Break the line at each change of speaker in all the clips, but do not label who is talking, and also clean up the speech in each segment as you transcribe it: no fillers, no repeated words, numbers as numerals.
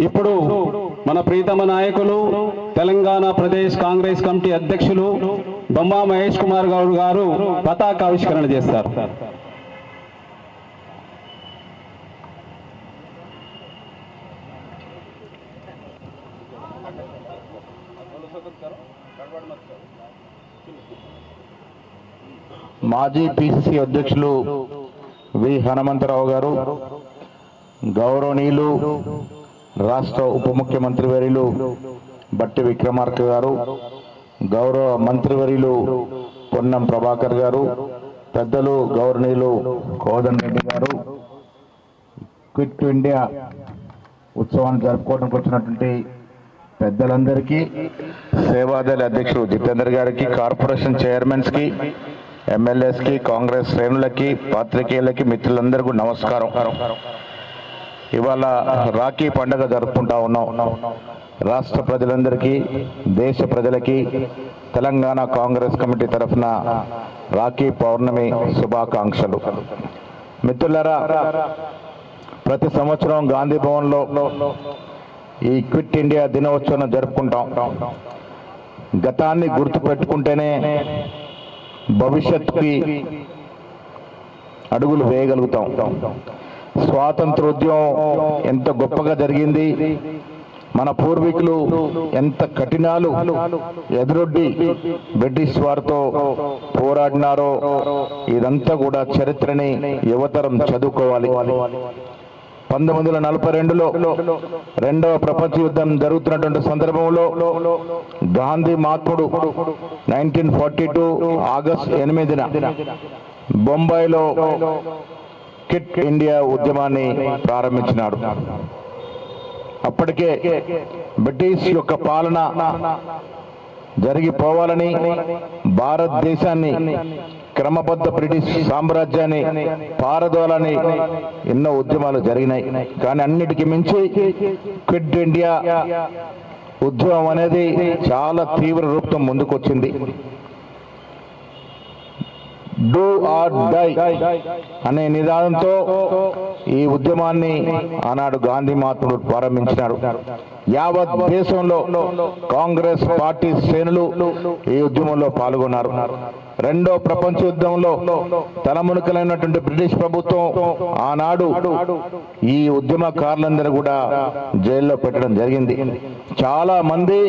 ఇప్పుడు మన ప్రీతమ నాయకులు తెలంగాణ ప్రదేశ్ కాంగ్రెస్ కమిటీ అధ్యక్షులు బొమ్మ మహేష్ కుమార్ గౌడ్ గారు పతాకావిష్కరణ చేస్తారు.
మాజీ పిసిసి అధ్యక్షులు వి హనుమంతరావు గారు, గౌరవనీయులు రాష్ట్ర ఉప ముఖ్యమంత్రి వర్యులు బట్టి విక్రమార్క గారు, గౌరవ మంత్రివర్యులు పొన్నం ప్రభాకర్ గారు, పెద్దలు గౌరవనీయులు కోదండ రెడ్డి గారు, క్విట్ ఇండియా ఉత్సవాన్ని జరుపుకోవడానికి వచ్చినటువంటి పెద్దలందరికీ, సేవాదళ అధ్యక్షుడు జితేందర్ గారికి, కార్పొరేషన్ చైర్మన్స్కి, ఎమ్మెల్యేస్కి, కాంగ్రెస్ శ్రేణులకి, పాత్రికేయులకి, మిత్రులందరికీ నమస్కారం. ఇవాళ రాఖీ పండుగ జరుపుకుంటా ఉన్నాం. రాష్ట్ర ప్రజలందరికీ, దేశ ప్రజలకి తెలంగాణ కాంగ్రెస్ కమిటీ తరఫున రాఖీ పౌర్ణమి శుభాకాంక్షలు. మిత్రులారా, ప్రతి సంవత్సరం గాంధీ భవన్లో ఈ క్విట్ ఇండియా దినోత్సవం జరుపుకుంటాం. గతాన్ని గుర్తు పెట్టుకుంటేనే భవిష్యత్తుకి అడుగులు వేయగలుగుతాం. స్వాతంత్రోద్యమం ఎంత గొప్పగా జరిగింది, మన పూర్వీకులు ఎంత కఠినాలు ఎదురొడ్డి బ్రిటిష్ వారితో పోరాడినారో ఇదంతా కూడా చరిత్రని యువతరం చదువుకోవాలి. 1942లో రెండవ ప్రపంచ యుద్ధం జరుగుతున్నటువంటి సందర్భంలో గాంధీ మహాత్ముడు 1942 ఆగస్టు 8న బొంబాయిలో క్విట్ ఇండియా ఉద్యమాన్ని ప్రారంభించినాడు. అప్పటికే బ్రిటిష్ యొక్క పాలన జరిగిపోవాలని, భారతదేశాన్ని క్రమబద్ధ బ్రిటిష్ సామ్రాజ్యాన్ని పారదోలని ఎన్నో ఉద్యమాలు జరిగినాయి. కానీ అన్నిటికీ మించి క్విట్ ఇండియా ఉద్యమం అనేది చాలా తీవ్ర రూపం ముందుకొచ్చింది. డూ ఆర్ డై అనే నినాదంతో ఈ ఉద్యమాన్ని ఆనాడు గాంధీ మహాత్ముడు ప్రారంభించినాడు. యావత్ దేశంలో కాంగ్రెస్ పార్టీ శ్రేణులు ఈ ఉద్యమంలో పాల్గొన్నారు. రెండో ప్రపంచ యుద్ధంలో తలమునకలైనటువంటి బ్రిటిష్ ప్రభుత్వం ఆనాడు ఈ ఉద్యమకారులందరూ కూడా జైల్లో పెట్టడం జరిగింది. చాలా మంది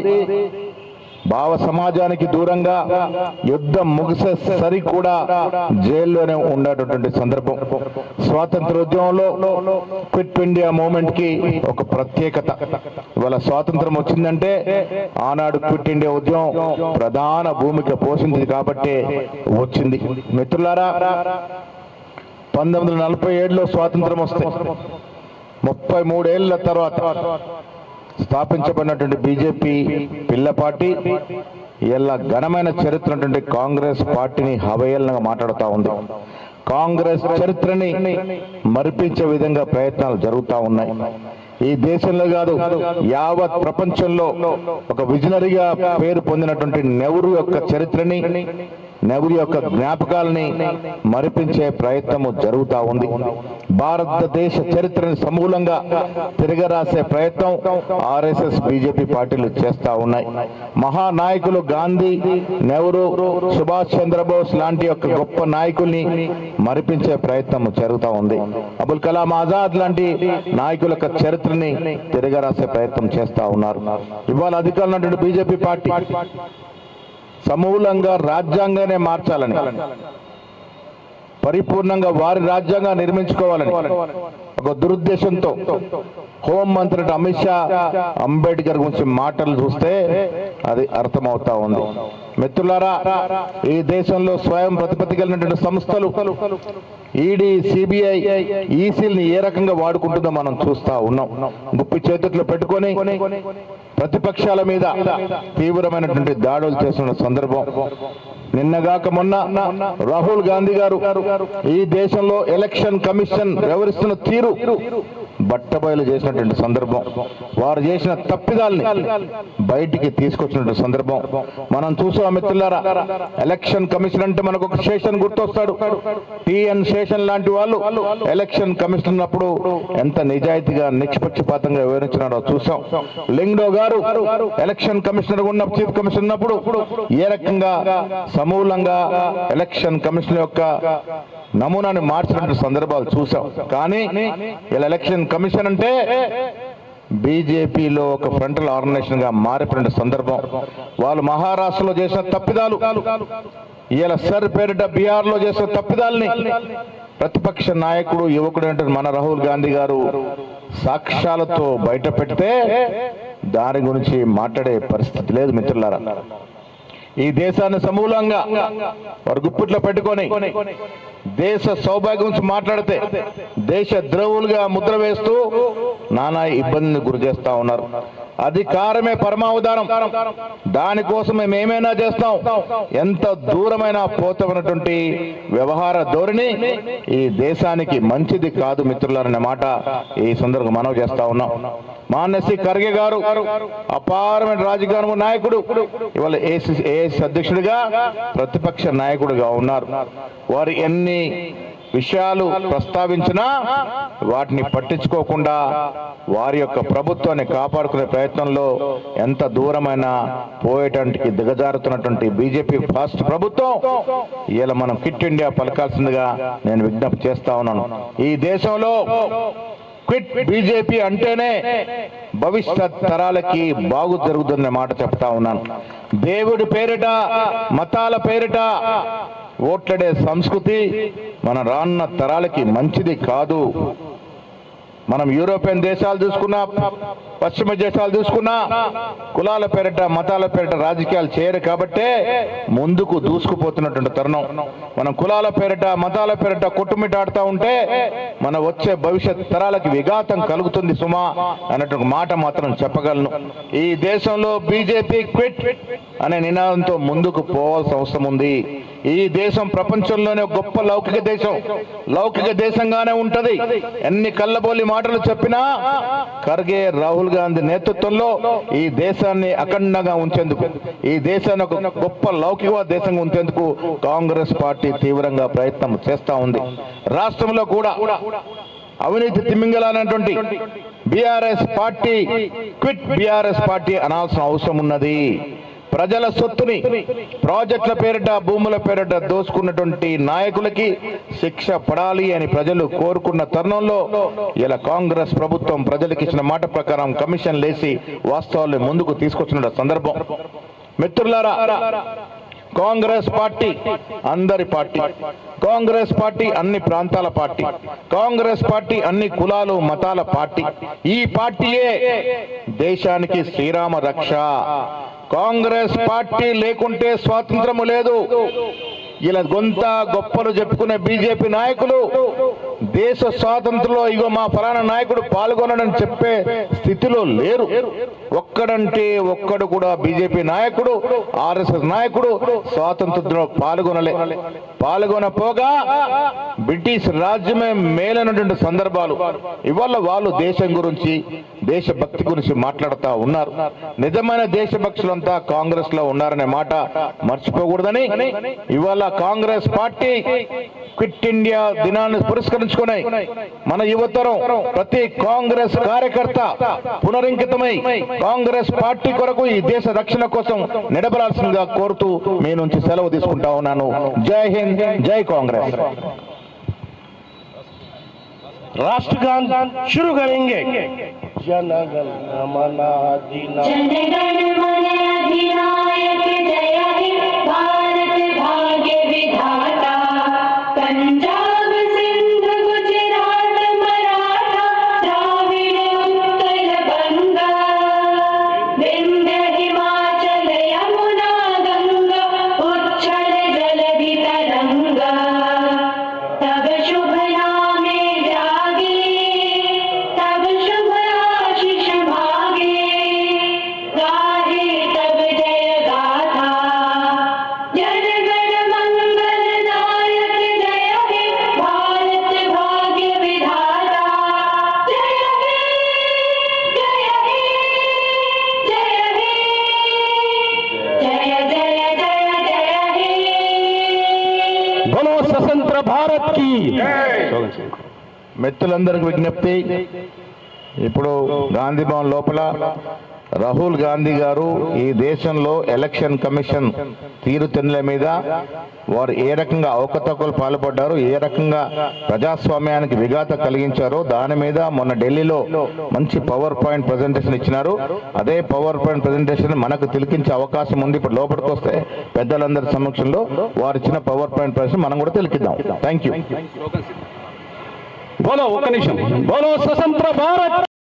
భావ సమాజానికి దూరంగా యుద్ధం ముగిసేసరి కూడా జైల్లోనే ఉండేటటువంటి సందర్భం. స్వాతంత్రోద్యమంలో క్విట్ ఇండియా మూవ్మెంట్ కి ఒక ప్రత్యేకత. ఇవాళ స్వాతంత్రం వచ్చిందంటే ఆనాడు క్విట్ ఇండియా ఉద్యమం ప్రధాన భూమిక పోషించింది కాబట్టి వచ్చింది. మిత్రులారా, 1947లో స్వాతంత్రం వస్తే 33 ఏళ్ల తర్వాత స్థాపించబడినటువంటి బీజేపీ పిల్ల పార్టీ ఇలా ఘనమైన చరిత్ర ఉన్నటువంటి కాంగ్రెస్ పార్టీని హవేళనగా మాట్లాడుతూ ఉంది. కాంగ్రెస్ చరిత్రని మరిపించే విధంగా ప్రయత్నాలు జరుగుతూ ఉన్నాయి. ఈ దేశంలో కాదు, యావత్ ప్రపంచంలో ఒక విజనరీగా పేరు పొందినటువంటి నెహ్రూ యొక్క చరిత్రని, నెహ్రూ యొక్క జ్ఞాపకాలని మరిపించే ప్రయత్నము జరుగుతూ ఉంది. భారతదేశ చరిత్రని సమూలంగా తిరగరాసే ప్రయత్నం ఆర్ఎస్ఎస్ బీజేపీ పార్టీలు చేస్తూ ఉన్నాయి. మహానాయకులు గాంధీ, నెహ్రూ, సుభాష్ చంద్రబోస్ లాంటి యొక్క గొప్ప నాయకుల్ని మరిపించే ప్రయత్నం జరుగుతూ ఉంది. అబుల్ కలాం ఆజాద్ లాంటి నాయకుల యొక్క చరిత్రని తిరగరాసే ప్రయత్నం చేస్తూ ఉన్నారు. ఇవాళ అధికారంలో ఉన్నటువంటి బీజేపీ పార్టీ సమూలంగా రాజ్యాంగానే మార్చాలని, పరిపూర్ణంగా వారి రాజ్యాంగం నిర్మించుకోవాలని ఒక దురుద్దేశంతో హోంమంత్రి అమిత్ షా అంబేద్కర్ గురించి మాటలు చూస్తే అది అర్థమవుతా ఉంది. మిత్రులారా, ఈ దేశంలో స్వయం ప్రతిపత్తి కలిగినటువంటి సంస్థలు ఈడీ, సిబిఐ, ఈసీల్ని ఏ రకంగా వాడుకుంటుందో మనం చూస్తా ఉన్నాం. గుప్పి చేతుల్లో పెట్టుకొని ప్రతిపక్షాల మీద తీవ్రమైనటువంటి దాడులు చేస్తున్న సందర్భం. నిన్నగాక మొన్న రాహుల్ గాంధీ గారు ఈ దేశంలో ఎలక్షన్ కమిషన్ వ్యవహరిస్తున్న తీరు బట్టబయలు చేసినటువంటి సందర్భం. వారు చేసిన తప్పిదాల్ని బయటికి తీసుకొచ్చినటువంటి సందర్భం మనం చూసాం. మిత్రులారా, ఎలక్షన్ కమిషన్ అంటే మనకు ఒక శేషన్ గుర్తొస్తాడు. టిఎన్ శేషన్ లాంటి వాళ్ళు ఎలక్షన్ కమిషన్ ఉన్నప్పుడు ఎంత నిజాయితీగా నిష్పక్షపాతంగా వివరించినారో చూసాం. లింగ్డో గారు ఎలక్షన్ కమిషనర్ ఉన్న చీఫ్ కమిషనర్ ఉన్నప్పుడు ఏ రకంగా సమూలంగా ఎలక్షన్ కమిషన్ యొక్క నమూనాని మార్చినటువంటి సందర్భాలు చూసాం. కానీ ఇలా ఎలక్షన్ కమిషన్ అంటే బీజేపీలో ఒక ఫ్రంటల్ ఆర్గనైజేషన్ గా మారిపోయిన సందర్భం. వాళ్ళు మహారాష్ట్రలో చేసిన తప్పిదాలు, ఇలా సర్ పేరిట బీహార్ లో చేసిన తప్పిదాలని ప్రతిపక్ష నాయకుడు యువకుడు మన రాహుల్ గాంధీ గారు సాక్ష్యాలతో బయట పెడితే దాని గురించి మాట్లాడే పరిస్థితి లేదు. మిత్రులారా, ఈ దేశాన్ని సమూలంగా వారు గుప్పిట్లో పెట్టుకొని దేశ సౌభాగ్యం గురించి మాట్లాడితే దేశ ద్రోవులుగా ముద్ర వేస్తూ నానా ఇబ్బందిని గురి చేస్తా ఉన్నారు. అధికారమే పరమావధానం, దానికోసం మేము ఏమైనా చేస్తాం, ఎంత దూరమైన పోతమైనటువంటి వ్యవహార ధోరణి ఈ దేశానికి మంచిది కాదు మిత్రులారనే మాట ఈ సందర్భంగా మనవి చేస్తా ఉన్నాం. మాన్యశ్రీ ఖర్గే గారు అపారమైన రాజకీయ నాయకుడు, ఇవాళ ఏఐసిసి అధ్యక్షుడిగా ప్రతిపక్ష నాయకుడిగా ఉన్నారు. వారు ఎన్ని విషయాలు ప్రస్తావించినా వాటిని పట్టించుకోకుండా వారి యొక్క ప్రభుత్వాన్ని కాపాడుకునే ప్రయత్నంలో ఎంత దూరమైన పోయేటానికి దిగజారుతున్నటువంటి బీజేపీ ఫాస్ట్ ప్రభుత్వం ఇలా మనం క్విట్ ఇండియా పలకాల్సిందిగా నేను విజ్ఞప్తి చేస్తా ఉన్నాను. ఈ దేశంలో క్విట్ బీజేపీ అంటేనే భవిష్యత్ తరాలకి బాగు జరుగుతుందనే మాట చెప్తా ఉన్నాను. దేవుడి పేరిట, మతాల పేరిట ఓట్లడే సంస్కృతి మన రానున్న తరాలకి మంచిది కాదు. మనం యూరోపియన్ దేశాలు చూసుకున్నా, పశ్చిమ దేశాలు చూసుకున్నా కులాల పేరిట, మతాల పేరిట రాజకీయాలు చేయరు కాబట్టే ముందుకు దూసుకుపోతున్నటువంటి తరుణం. మనం కులాల పేరిట, మతాల పేరిట కొట్టుమిట్టాడుతూ ఉంటే మన వచ్చే భవిష్యత్ తరాలకి విఘాతం కలుగుతుంది సుమా అన్నట్టు మాట మాత్రం చెప్పగలను. ఈ దేశంలో బీజేపీ క్విట్ అనే నినాదంతో ముందుకు పోవాల్సిన అవసరం ఉంది. ఈ దేశం ప్రపంచంలోనే గొప్ప లౌకిక దేశం, లౌకిక దేశంగానే ఉంటది. ఎన్ని కళ్ళబోలి మాటలు చెప్పినా ఖర్గే, రాహుల్ గాంధీ నేతృత్వంలో ఈ దేశాన్ని అఖండంగా ఉంచేందుకు, ఈ దేశాన్ని ఒక గొప్ప లౌకిక దేశంగా ఉంచేందుకు కాంగ్రెస్ పార్టీ తీవ్రంగా ప్రయత్నం చేస్తా ఉంది. రాష్ట్రంలో కూడా అవినీతి తిమింగలానటువంటి BRS party quit BRS party అనాల్సిన అవసరం ఉన్నది. ప్రజల సొత్తుని ప్రాజెక్టుల పేరిట, భూముల పేరిట దోసుకున్నటువంటి నాయకులకి శిక్ష పడాలి అని ప్రజలు కోరుకున్న తరుణంలో ఇలా కాంగ్రెస్ ప్రభుత్వం ప్రజలకు ఇచ్చిన మాట ప్రకారం కమిషన్ లేసి వాస్తవాలను ముందుకు తీసుకొచ్చిన సందర్భం. మిత్రులారా, కాంగ్రెస్ పార్టీ అందరి పార్టీ, కాంగ్రెస్ పార్టీ అన్ని ప్రాంతాల పార్టీ, కాంగ్రెస్ పార్టీ అన్ని కులాలు మతాల పార్టీ. ఈ పార్టీయే దేశానికి శ్రీరామ రక్ష. కాంగ్రెస్ పార్టీ లేకుంటే స్వాతంత్రము లేదు. ఇలా గొంత గొప్పలు చెప్పుకునే బీజేపీ నాయకులు దేశ స్వాతంత్రంలో ఇగో మా ఫలానా నాయకుడు పాల్గొనడని చెప్పే స్థితిలో లేరు. ఒక్కడంటే ఒక్కడు కూడా బీజేపీ నాయకుడు, ఆర్ఎస్ఎస్ నాయకుడు స్వాతంత్రంలో పాల్గొనపోగా బ్రిటిష్ రాజ్యమే మేలైనటువంటి సందర్భాలు. ఇవాళ వాళ్ళు దేశం గురించి, దేశభక్తి గురించి మాట్లాడుతూ ఉన్నారు. నిజమైన దేశభక్తులంతా కాంగ్రెస్ లో ఉన్నారనే మాట మర్చిపోకూడదని ఇవాళ కాంగ్రెస్ పార్టీ క్విట్ ఇండియా దినాన్ని పురస్కరించుకుని మన యువతరం, ప్రతి కాంగ్రెస్ కార్యకర్త పునరింకితమై కాంగ్రెస్ పార్టీ కొరకు ఈ దేశ రక్షణ కోసం నిలబడాల్సిందిగా కోరుతూ మీ నుంచి సెలవు తీసుకుంటా ఉన్నాను. జై హింద్, జై కాంగ్రెస్.
राष्ट्रगान शुरू करेंगे। जन गण मन अधिनायक जय हे भारत भाग्य विधाता, पंजाब सिंध गुजरात मराठा द्राविड़ उत्कल बंगा, विंध्य हिमाचल यमुना गंगा
స్వతంత్ర భారత్ కి
మిత్రులందరికీ విజ్ఞప్తి, ఇప్పుడు గాంధీ భవన్ లోపల రాహుల్ గాంధీ గారు ఈ దేశంలో ఎలక్షన్ కమిషన్ తీరుతెన్నుల మీద వారు ఏ రకంగా అవకతవకలు పాల్పడ్డారు, ఏ రకంగా ప్రజాస్వామ్యానికి విఘాతం కలిగించారో దాని మీద మొన్న ఢిల్లీలో మంచి పవర్ పాయింట్ ప్రజెంటేషన్ ఇచ్చినారు. అదే పవర్ పాయింట్ ప్రజెంటేషన్ మనకు తిలకించే అవకాశం ఉంది. ఇప్పుడు లోపలికి వస్తే పెద్దలందరి సమక్షంలో వారు ఇచ్చిన పవర్ పాయింట్ ప్రజెంటేషన్ మనం కూడా తిలకిద్దాం. Thank you.
బోలో, ఒక నిమిషం. బోలో స్వతంత్ర భారత్.